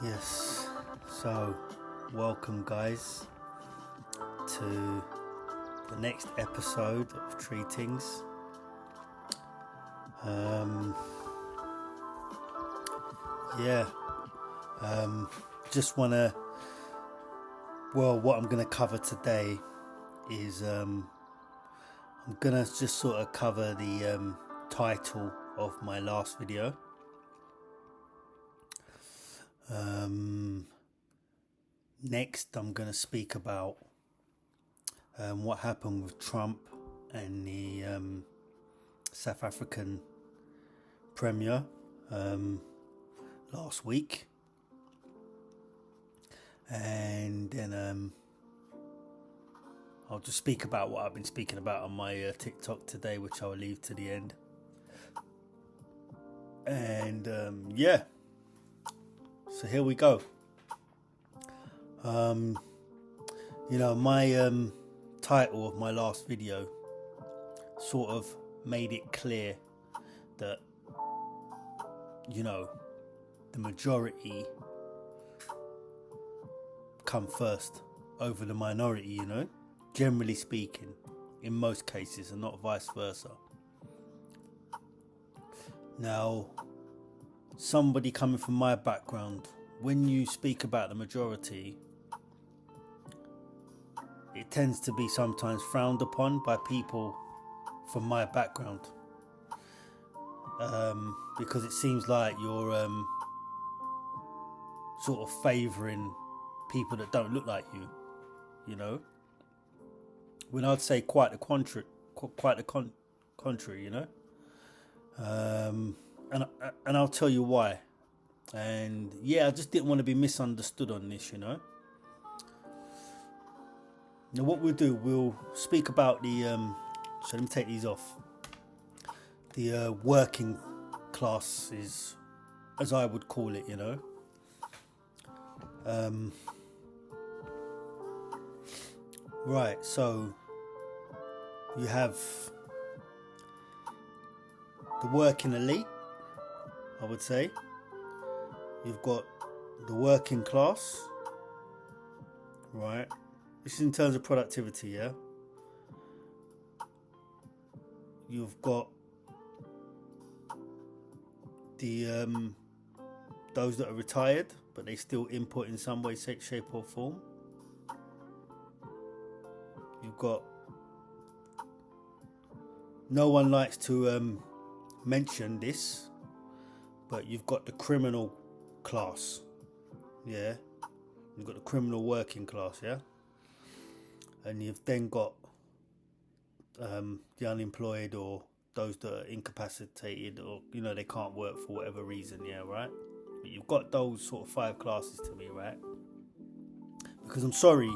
Yes, so welcome guys to the next episode of ThreeTings. Just wanna, what I'm gonna cover today is I'm gonna just sort of cover the title of my last video. Next, I'm going to speak about what happened with Trump and the South African Premier last week. And then I'll just speak about what I've been speaking about on my TikTok today, which I'll leave to the end. And so here we go. My title of my last video sort of made it clear that, the majority come first over the minority, generally speaking, in most cases, and not vice versa. Now, somebody coming from my background, when you speak about the majority, it tends to be sometimes frowned upon by people from my background, because it seems like you're sort of favouring people that don't look like you, when I'd say quite the contrary, and I'll tell you why. And I just didn't want to be misunderstood on this, Now what we'll do, we'll speak about the so let me take these off. The working classes, as I would call it, Right, so you have the working elite, I would say. You've got the working class, right? This is in terms of productivity, yeah? You've got the those that are retired, but they still input in some way, shape or form. You've got, no one likes to mention this, but you've got the criminal class, yeah? You've got the criminal working class, yeah? And you've then got the unemployed, or those that are incapacitated, or they can't work for whatever reason, yeah, right? But you've got those sort of five classes to me, right? Because I'm sorry,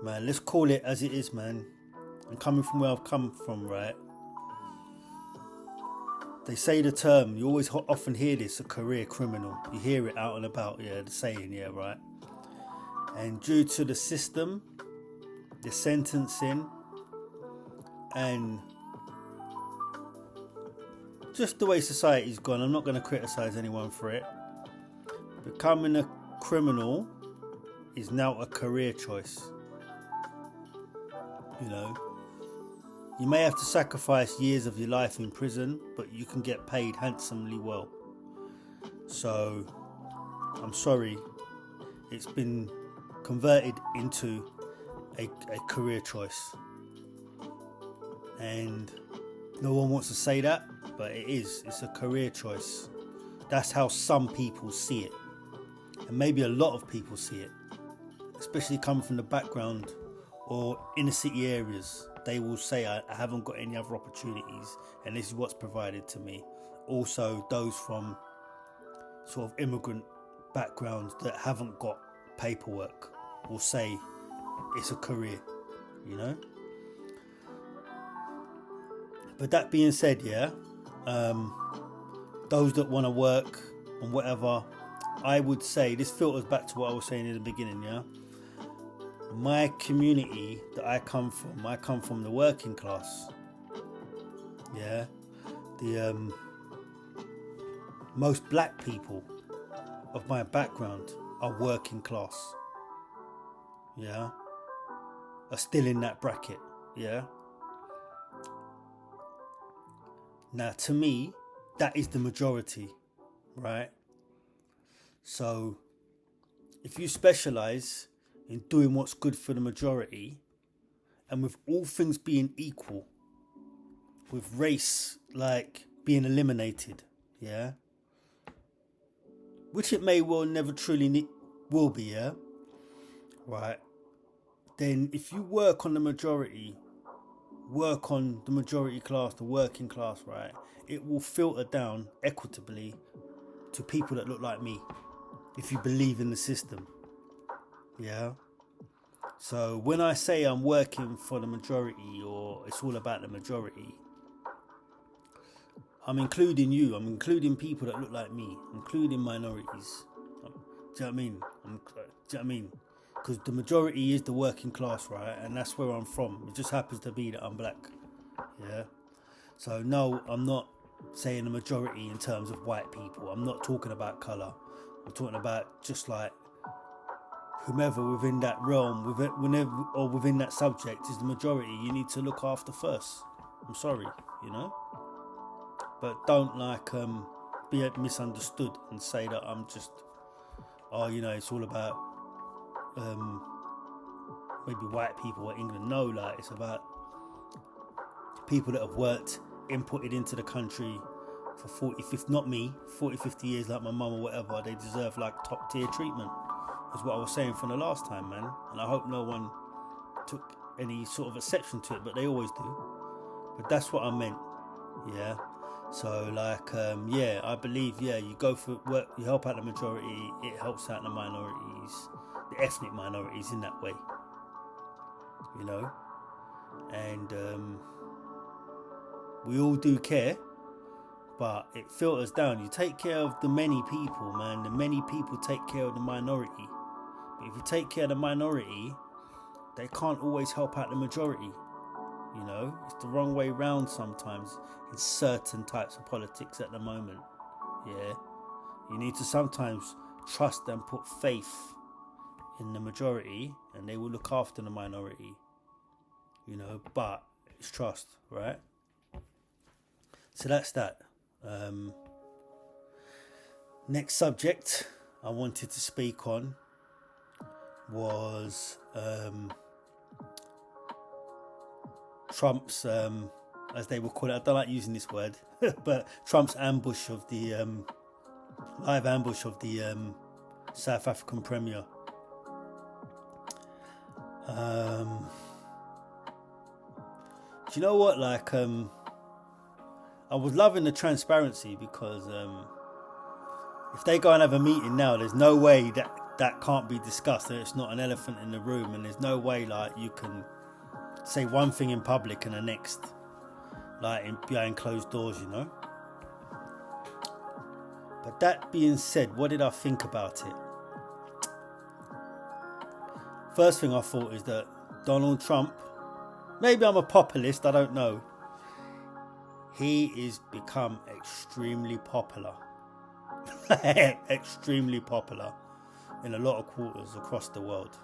man, let's call it as it is, man. And coming from where I've come from, right? They say the term, you always often hear this, a career criminal. You hear it out and about, yeah, the saying, yeah, right? And due to the system, the sentencing, and just the way society's gone, I'm not going to criticise anyone for it. Becoming a criminal is now a career choice. You may have to sacrifice years of your life in prison, but you can get paid handsomely well. So, I'm sorry, it's been converted into a career choice. And no one wants to say that, but it is. It's a career choice. That's how some people see it. And maybe a lot of people see it, especially coming from the background or inner city areas. They will say, I haven't got any other opportunities, and this is what's provided to me. Also, those from sort of immigrant backgrounds that haven't got paperwork will say it's a career, But that being said, those that want to work and whatever, I would say, this filters back to what I was saying in the beginning, My community that I come from the working class, the most black people of my background are working class, yeah, are still in that bracket, yeah. Now, to me, that is the majority, right? So, if you specialize in doing what's good for the majority, and with all things being equal, with race like being eliminated, yeah, which it may well never truly will be, yeah, right, then if you work on the majority, work on the majority class, the working class, right, it will filter down equitably to people that look like me, if you believe in the system, yeah. So when I say I'm working for the majority, or it's all about the majority, I'm including you, I'm including people that look like me, I'm including minorities. Do you know what I mean? Do you know what I mean? Because the majority is the working class, right? And that's where I'm from. It just happens to be that I'm black, yeah. So no, I'm not saying the majority in terms of white people. I'm not talking about colour. I'm talking about just like whomever within that realm, within that subject is the majority. You need to look after first. I'm sorry, you know. But don't be misunderstood and say that I'm just, it's all about maybe white people or England. No, like it's about people that have worked, inputted into the country for 40, 50, not me, 40, 50 years, like my mum or whatever. They deserve like top tier treatment, is what I was saying from the last time, man. And I hope no one took any sort of exception to it, but they always do. But that's what I meant, yeah. So like, I believe, you go for work, you help out the majority, it helps out the minorities, the ethnic minorities in that way, you know. And we all do care, but it filters down. You take care of the many people, man. The many people take care of the minority. But if you take care of the minority, they can't always help out the majority. You know, it's the wrong way round sometimes in certain types of politics at the moment. Yeah, you need to sometimes trust and put faith in the majority, and they will look after the minority. You know, but it's trust, right? So that's that. Next subject I wanted to speak on was Trump's, as they would call it, I don't like using this word, but Trump's ambush of the live ambush of the South African Premier. Do you know what? Like, I was loving the transparency because if they go and have a meeting now, there's no way that can't be discussed. It's not an elephant in the room, and there's no way like you can say one thing in public and the next like behind closed doors, you know. But that being said, what did I think about it? First thing I thought is that Donald Trump, maybe I'm a populist, I don't know, he is become extremely popular. Extremely popular in a lot of quarters across the world,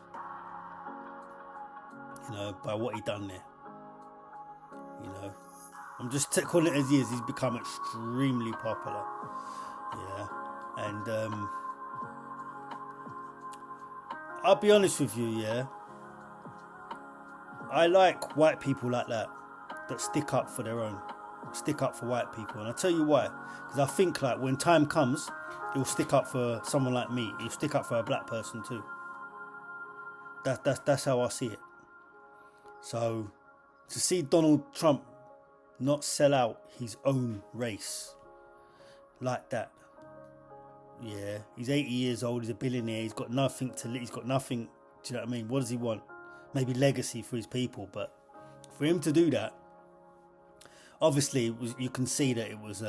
you know, by what he done there. You know, I'm just calling it as he is. He's become extremely popular, yeah. And I'll be honest with you, yeah, I like white people like that stick up for their own, stick up for white people. And I'll tell you why. Because I think like when time comes, he'll stick up for someone like me. He'll stick up for a black person too. That's how I see it. So to see Donald Trump not sell out his own race like that, yeah, he's 80 years old, he's a billionaire, he's got nothing to live, he's got nothing, do you know what I mean? What does he want? Maybe legacy for his people, but for him to do that, obviously you can see that it was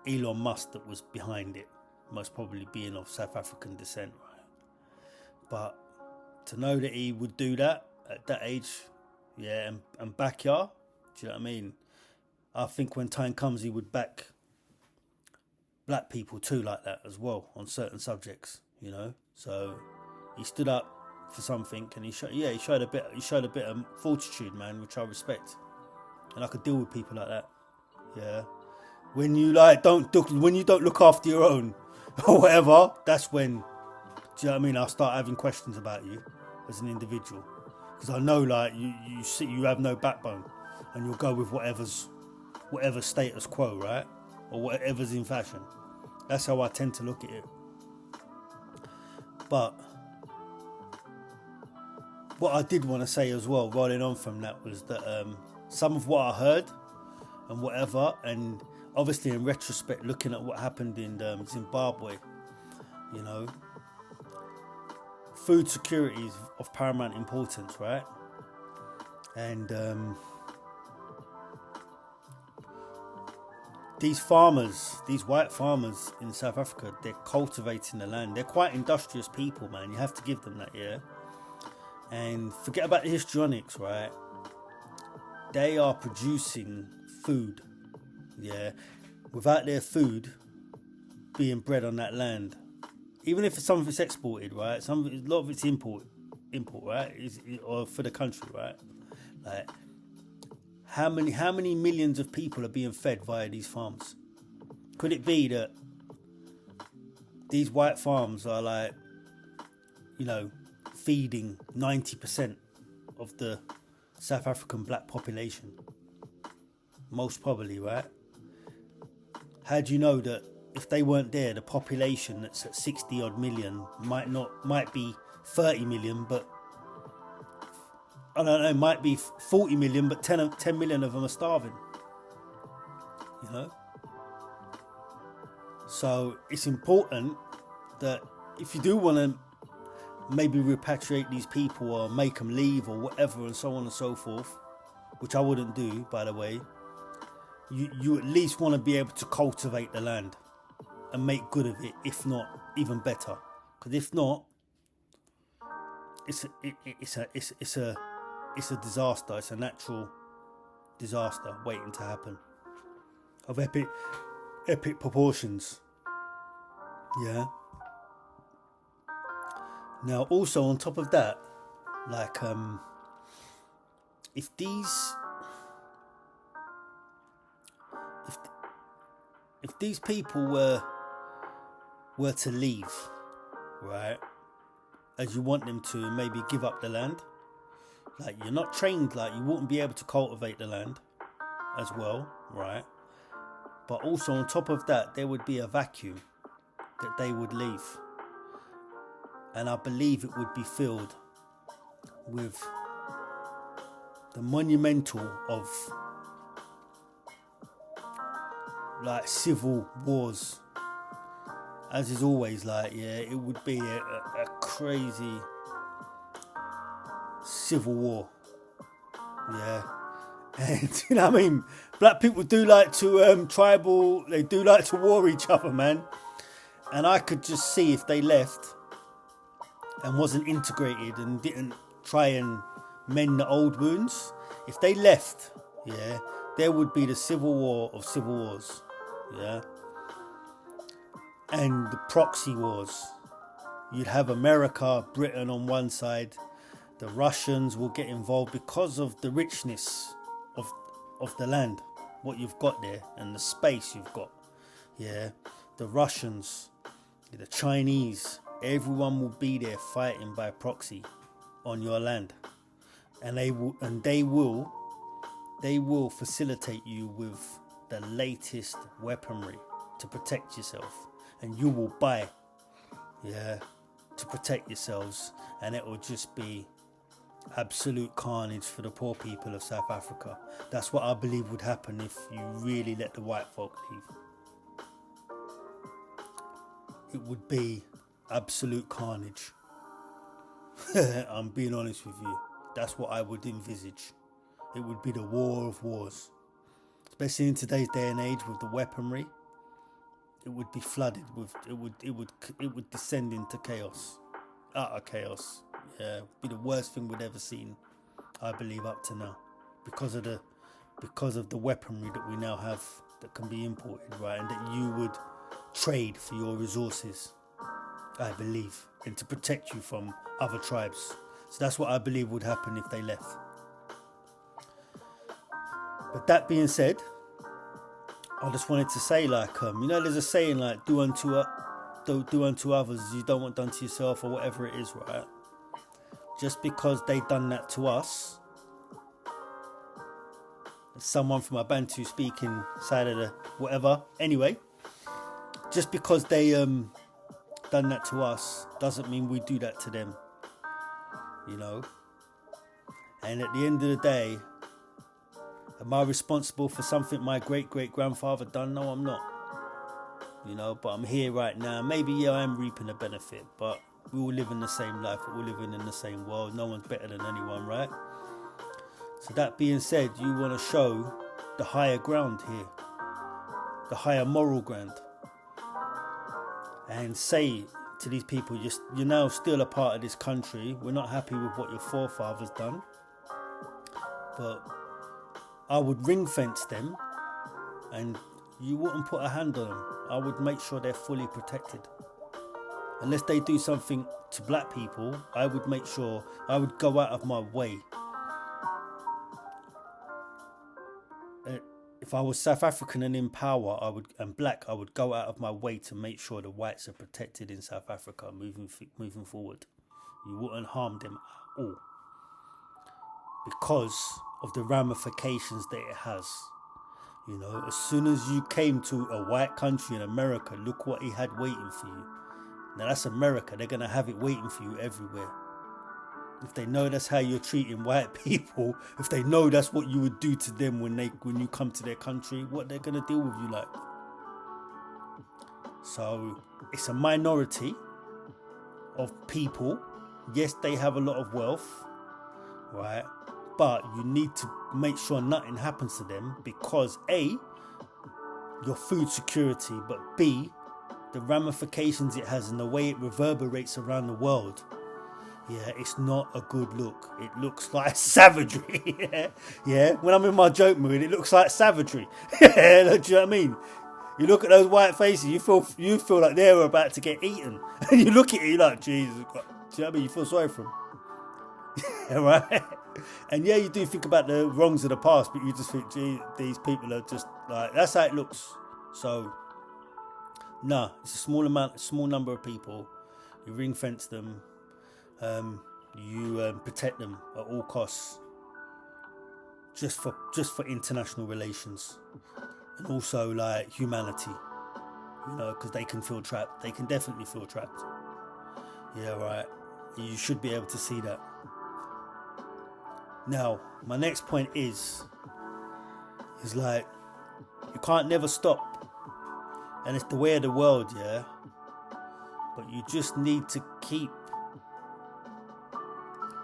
Elon Musk that was behind it, most probably being of South African descent, right? But to know that he would do that at that age, yeah, and backyard, do you know what I mean? I think when time comes, he would back black people too like that as well on certain subjects, you know. So he stood up for something, and he showed a bit of fortitude, man, which I respect, and I could deal with people like that. Yeah, when you when you don't look after your own or whatever, that's when, do you know what I mean? I'll start having questions about you as an individual, because I know like you have no backbone, and you'll go with whatever status quo, right, or whatever's in fashion. That's how I tend to look at it. But what I did want to say as well, rolling on from that, was that some of what I heard and whatever, and obviously in retrospect, looking at what happened in Zimbabwe, you know, food security is of paramount importance, right? And these white farmers in South Africa, they're cultivating the land. They're quite industrious people, man. You have to give them that, yeah? And forget about the histrionics, right? They are producing food, yeah? Without their food being bred on that land, even if some of it's exported, right? A lot of it's import, right? Or for the country, right? Like, how many millions of people are being fed via these farms? Could it be that these white farms are like, you know, feeding 90% of the South African black population? Most probably, right? How do you know that if they weren't there, the population that's at 60 odd million might be 30 million, but I don't know, might be 40 million, but 10 million of them are starving, you know? So it's important that if you do want to maybe repatriate these people or make them leave or whatever and so on and so forth, which I wouldn't do, by the way, you at least want to be able to cultivate the land and make good of it, if not even better. Because if not, it's a disaster. It's a natural disaster waiting to happen of epic proportions. Yeah. Now, also on top of that, like, if these people were to leave, right, as you want them to, maybe give up the land. Like, you're not trained, like, you wouldn't be able to cultivate the land as well, right? But also on top of that, there would be a vacuum that they would leave. And I believe it would be filled with the monumental of, like, civil wars. As is always, like, yeah, it would be a crazy civil war, yeah. And you know what I mean, black people do like to they do like to war each other, man. And I could just see, if they left and wasn't integrated and didn't try and mend the old wounds, if they left, yeah, there would be the civil war of civil wars, yeah. And the proxy wars. You'd have America, Britain on one side. The Russians will get involved because of the richness of the land, what you've got there, and the space you've got. Yeah, the Russians, the Chinese, everyone will be there fighting by proxy on your land, and they will facilitate you with the latest weaponry to protect yourself, and you will buy, yeah, to protect yourselves, and it will just be absolute carnage for the poor people of South Africa. That's what I believe would happen if you really let the white folk leave. It would be absolute carnage. I'm being honest with you. That's what I would envisage. It would be the war of wars. Especially in today's day and age with the weaponry. It would be flooded with, it would descend into chaos. Utter chaos. Yeah, it'd be the worst thing we'd ever seen, I believe, up to now. Because of the weaponry that we now have that can be imported, right? And that you would trade for your resources. I believe, and to protect you from other tribes. So that's what I believe would happen if they left. But that being said, I just wanted to say, like, there's a saying like, do unto others as you don't want done to yourself, or whatever it is, right? Just because they done that to us, someone from a Bantu speaking side of the whatever, anyway, just because they done that to us doesn't mean we do that to them, And at the end of the day, am I responsible for something my great-great-grandfather done? No, I'm not. But I'm here right now. Maybe, I am reaping a benefit, but we all live in the same life. We're all living in the same world. No one's better than anyone, right? So that being said, you want to show the higher ground here, the higher moral ground, and say to these people, you're now still a part of this country. We're not happy with what your forefathers done, but I would ring fence them, and you wouldn't put a hand on them. I would make sure they're fully protected. Unless they do something to black people, I would make sure I would go out of my way. If I was South African and in power, and black, I would go out of my way to make sure the whites are protected in South Africa moving forward. You wouldn't harm them at all, because of the ramifications that it has. As soon as you came to a white country in America, look what he had waiting for you. Now that's America. They're going to have it waiting for you everywhere. If they know that's how you're treating white people, if they know that's what you would do to them when you come to their country, what they're going to deal with you like. So it's a minority of people. Yes, they have a lot of wealth, right? But you need to make sure nothing happens to them, because A, your food security, but B, the ramifications it has and the way it reverberates around the world. Yeah, it's not a good look. It looks like savagery. Yeah. When I'm in my joke mood, it looks like savagery. Do you know what I mean? You look at those white faces, you feel like they're about to get eaten. And you look at it, you're like, Jesus Christ. Do you know what I mean? You feel sorry for them. Right? And yeah, you do think about the wrongs of the past, but you just think, gee, these people are just like, that's how it looks. So, no, it's a small number of people. You ring fence them. You protect them at all costs, just for international relations, and also like humanity, because they can feel trapped. They can definitely feel trapped. Yeah, right. You should be able to see that. Now, my next point is like, you can't never stop, and it's the way of the world, yeah. But you just need to keep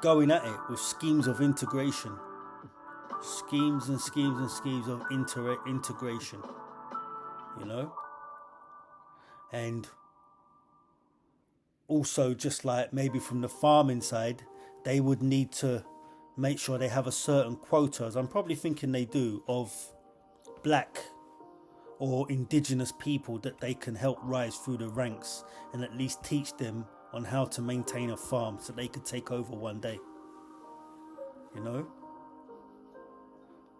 going at it with schemes of integration. Schemes of integration. And also, just like maybe from the farming side, they would need to make sure they have a certain quota, as I'm probably thinking they do, of black or indigenous people that they can help rise through the ranks, and at least teach them on how to maintain a farm so they could take over one day.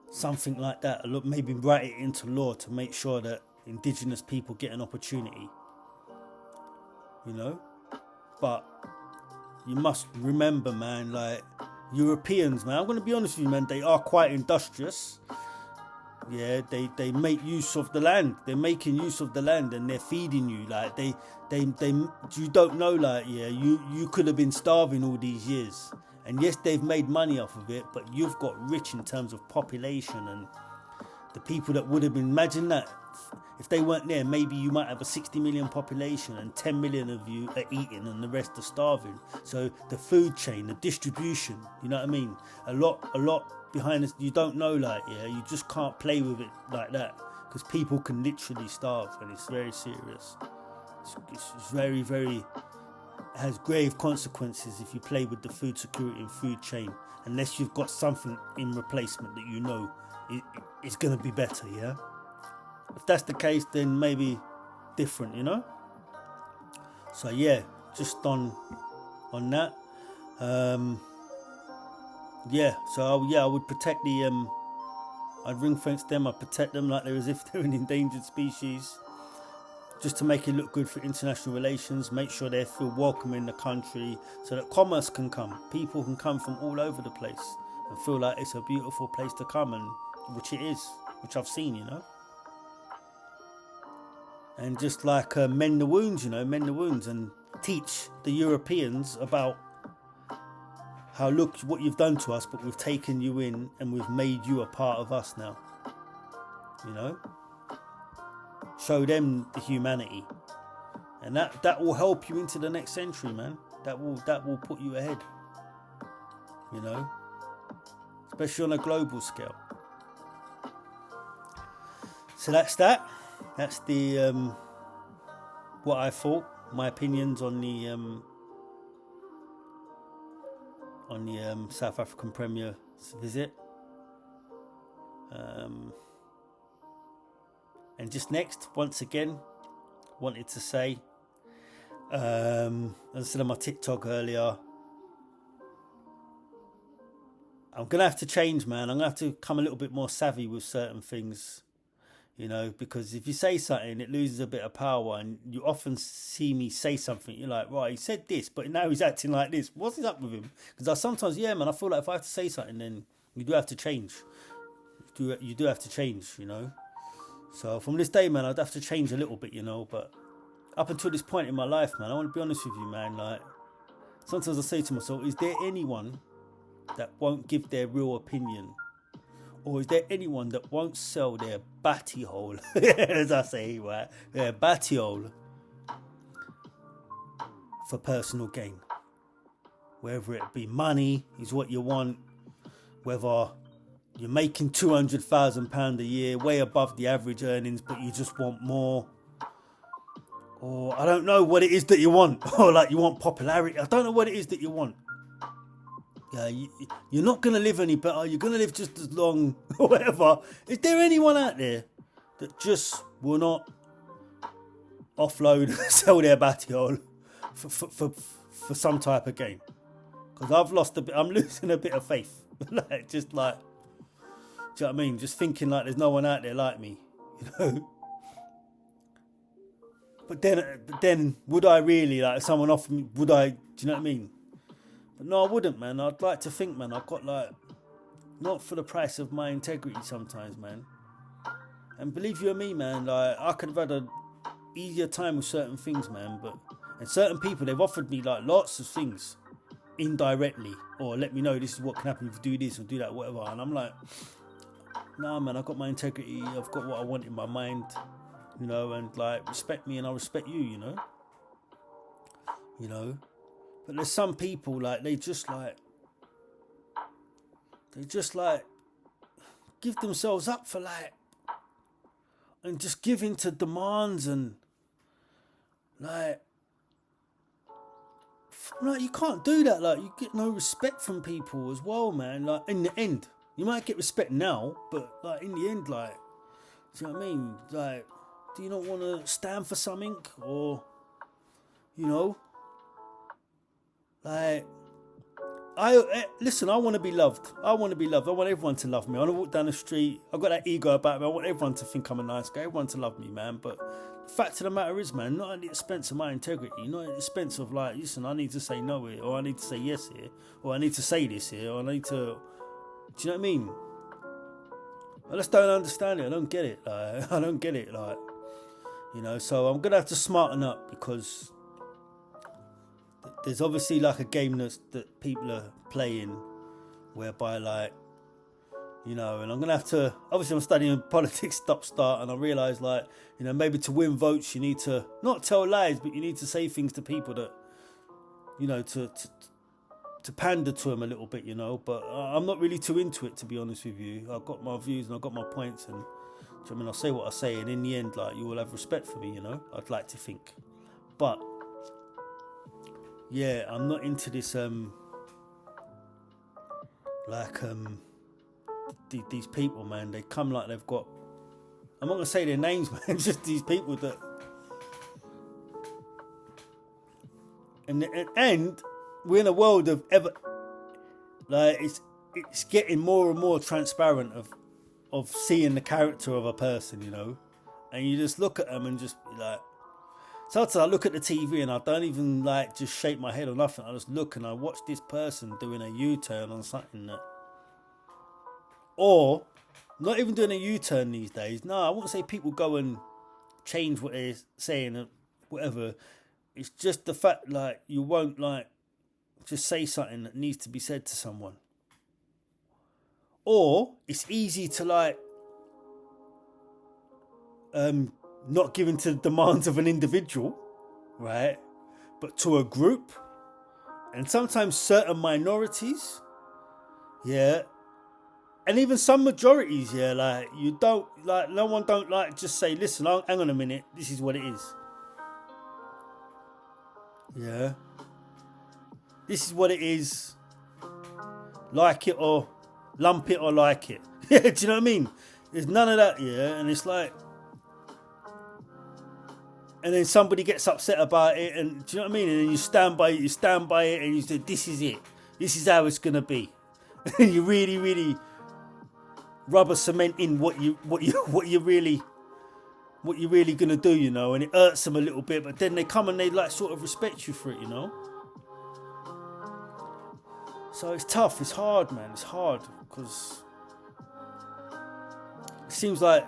Something like that. Look, maybe write it into law to make sure that indigenous people get an opportunity. But you must remember, man, like, Europeans, man, I'm going to be honest with you, man, they are quite industrious. Yeah, they make use of the land. They're making use of the land, and they're feeding you. Like, they you don't know, like, yeah, you could have been starving all these years. And yes, they've made money off of it, but you've got rich in terms of population, and the people that would have been, imagine that, if they weren't there, maybe you might have a 60 million population and 10 million of you are eating and the rest are starving. So the food chain, the distribution, you know what I mean? A lot behind this, you don't know, like, yeah, you just can't play with it like that, because people can literally starve, and it's very serious. It's very, very, has grave consequences if you play with the food security and food chain, unless you've got something in replacement that it's going to be better, yeah? If that's the case, then maybe different, So yeah, just on that. Yeah, so I would protect the I'd ring fence them. I'd protect them like they're as if they're an endangered species, just to make it look good for international relations. Make sure they feel welcome in the country, so that commerce can come. People can come from all over the place and feel like it's a beautiful place to come, and which it is, which I've seen, you know. And just like mend the wounds, you know, mend the wounds and teach the Europeans about how, look what you've done to us, but we've taken you in and we've made you a part of us now. You know? Show them the humanity. And that will help you into the next century, man. That will put you ahead. You know? Especially on a global scale. So that's that. That's the what I thought, my opinions on the South African Premier's visit. And just next, once again, wanted to say, as I said on my TikTok earlier, I'm going to have to change, man. I'm going to have to come a little bit more savvy with certain things, you know, because if you say something, it loses a bit of power, and you often see me say something, you're like, right, he said this, but now he's acting like this. What's up with him? Because I sometimes, yeah, man, I feel like if I have to say something, then you do have to change. You do have to change, you know. So from this day, man, I'd have to change a little bit, you know. But up until this point in my life, man, I want to be honest with you, man. Like, sometimes I say to myself, is there anyone that won't give their real opinion? Or is there anyone that won't sell their batty hole, as I say, right? Their batty hole for personal gain? Whether it be money is what you want, whether you're making £200,000 a year, way above the average earnings, but you just want more. Or I don't know what it is that you want. Or like you want popularity. I don't know what it is that you want. Yeah, you're not going to live any better. You're going to live just as long or whatever. Is there anyone out there that just will not offload, sell their batty hole for some type of gain? Because I'm losing a bit of faith. Like, just like, do you know what I mean? Just thinking like there's no one out there like me, you know? But then would I really, like, if someone offered me, would I, do you know what I mean? But no, I wouldn't, man. I'd like to think, man, I've got, like, not for the price of my integrity sometimes, man. And believe you me, man, like, I could have had an easier time with certain things, man. And certain people, they've offered me, like, lots of things indirectly, or let me know this is what can happen if you do this or do that, whatever. And I'm like, nah, man, I've got my integrity. I've got what I want in my mind, you know, and, like, respect me and I'll respect you, you know. You know. But there's some people, like, they just give themselves up for, like, and just give in to demands and, like, you can't do that. Like, you get no respect from people as well, man. Like, in the end, you might get respect now, but, like, in the end, like, do you know what I mean? Like, do you not want to stand for something? Or, you know, like, listen, I want to be loved. I want everyone to love me. I want to walk down the street. I've got that ego about me. I want everyone to think I'm a nice guy. Everyone to love me, man. But the fact of the matter is, man, not at the expense of my integrity. Not at the expense of, like, listen, I need to say no here, or I need to say yes here, or I need to say this here, or I need to... Do you know what I mean? I just don't understand it. I don't get it. Like, I don't get it. Like, you know, so I'm going to have to smarten up, because there's obviously, like, a game that people are playing whereby, like, you know, and I'm going to have to, obviously I'm studying politics start, and I realise, like, you know, maybe to win votes you need to not tell lies, but you need to say things to people that, you know, to pander to them a little bit, you know. But I'm not really too into it, to be honest with you. I've got my views and I've got my points, and I mean, I'll say what I say, and in the end, like, you will have respect for me, you know. I'd like to think. But yeah, I'm not into this these people, man. They come like they've got, I'm not gonna say their names, man, just these people that and we're in a world of ever, like, it's getting more and more transparent of seeing the character of a person, you know, and you just look at them and just be like, sometimes I look at the TV and I don't even like just shake my head or nothing. I just look and I watch this person doing a U-turn on something that, or not even doing a U-turn these days. No, I wouldn't say people go and change what they're saying or whatever. It's just the fact, like, you won't like just say something that needs to be said to someone. Or it's easy to like not give in to the demands of an individual, right? But to a group, and sometimes certain minorities, yeah, and even some majorities, yeah, like you don't like, no one don't like just say, listen, hang on a minute, this is what it is. Yeah. This is what it is. Like it or lump it or like it. Yeah, do you know what I mean? There's none of that, yeah. And it's like, and then somebody gets upset about it, and do you know what I mean? And then you stand by it, and you say, this is it. This is how it's gonna be. And you really, really rubber cement in what you're really gonna do, you know, and it hurts them a little bit, but then they come and they like sort of respect you for it, you know. So it's tough, it's hard, man, it's hard, because it seems like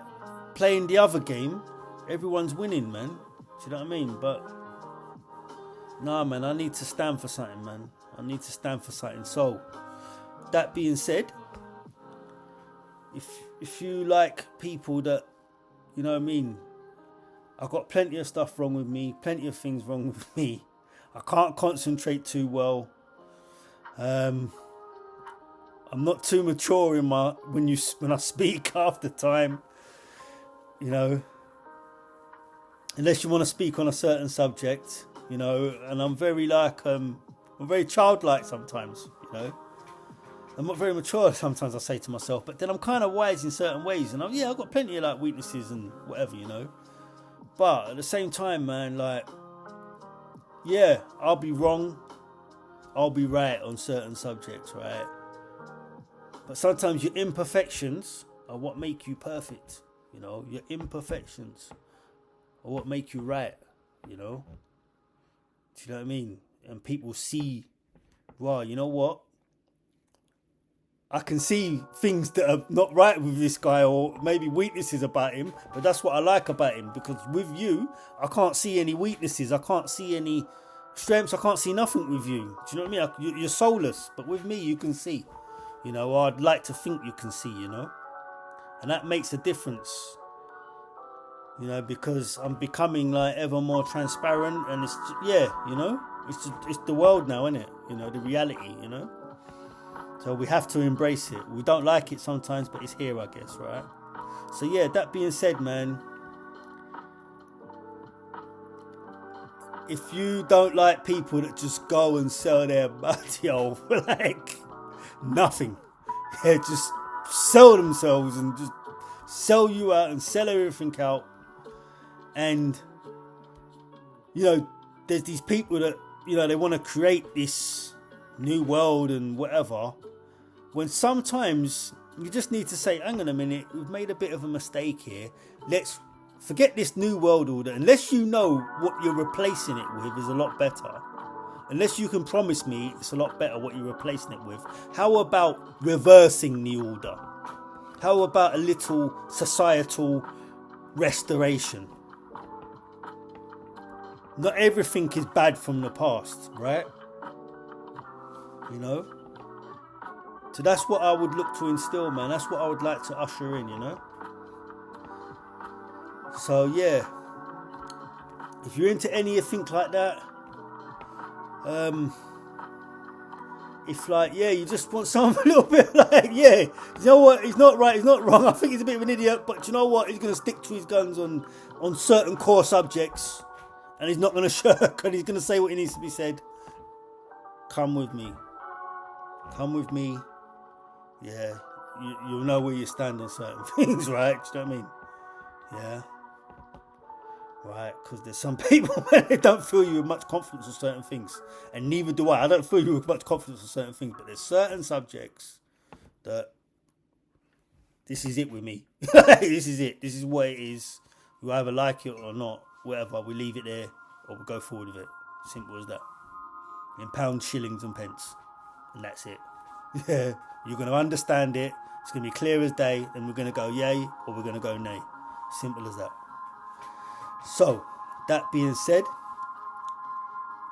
playing the other game, everyone's winning, man. Do you know what I mean? But nah, man, I need to stand for something, man. I need to stand for something. So that being said, if you like people that, you know what I mean, I've got plenty of stuff wrong with me, plenty of things wrong with me. I can't concentrate too well. I'm not too mature in my when I speak half the time, you know. Unless you want to speak on a certain subject, you know. And I'm very like I'm very childlike sometimes, you know. I'm not very mature sometimes, I say to myself, but then I'm kind of wise in certain ways, and I've got plenty of like weaknesses and whatever, you know. But at the same time, man, like, yeah, I'll be wrong, I'll be right on certain subjects, right? But sometimes your imperfections are what make you perfect, you know. Your imperfections are what make you right, you know. Do you know what I mean? And people see, wow, you know what? I can see things that are not right with this guy, or maybe weaknesses about him, but that's what I like about him, because with you, I can't see any weaknesses, I can't see any strengths, I can't see nothing with you. Do you know what I mean? You're soulless, but with me, you can see. You know, I'd like to think you can see, you know? And that makes a difference, you know, because I'm becoming like ever more transparent, and it's, yeah, you know, it's the world now, isn't it? You know, the reality, you know? So we have to embrace it. We don't like it sometimes, but it's here, I guess, right? So yeah, that being said, man, if you don't like people that just go and sell their body off like nothing, yeah, just sell themselves and just sell you out and sell everything out, and you know, there's these people that, you know, they want to create this new world and whatever, when sometimes you just need to say, hang on a minute, we've made a bit of a mistake here, let's forget this new world order. Unless you know what you're replacing it with is a lot better, unless you can promise me it's a lot better what you're replacing it with, how about reversing the order? How about a little societal restoration? Not everything is bad from the past, right? You know? So that's what I would look to instill, man. That's what I would like to usher in, you know? So, yeah. If you're into anything like that, if like, yeah, you just want something a little bit like, yeah, you know what, he's not right, he's not wrong, I think he's a bit of an idiot, but you know what, he's going to stick to his guns on certain core subjects, and he's not going to shirk, and he's going to say what he needs to be said. Come with me. Yeah, you'll know where you stand on certain things, right? Do you know what I mean? Yeah. right? Because there's some people they don't fill you with much confidence on certain things, and neither do I. I don't fill you with much confidence on certain things, but there's certain subjects that this is it with me. This is it. This is what it is. You either like it or not, whatever. We leave it there, or we go forward with it. Simple as that. In pounds, shillings, and pence, and that's it. Yeah, you're going to understand it. It's going to be clear as day. Then we're going to go yay, or we're going to go nay. Simple as that. So, that being said,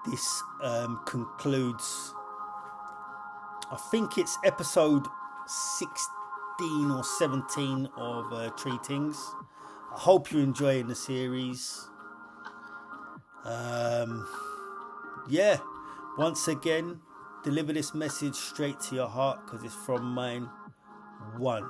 this concludes, I think it's episode 16 or 17 of Three Things. I hope you're enjoying the series. Yeah, once again, deliver this message straight to your heart because it's from mine. 1.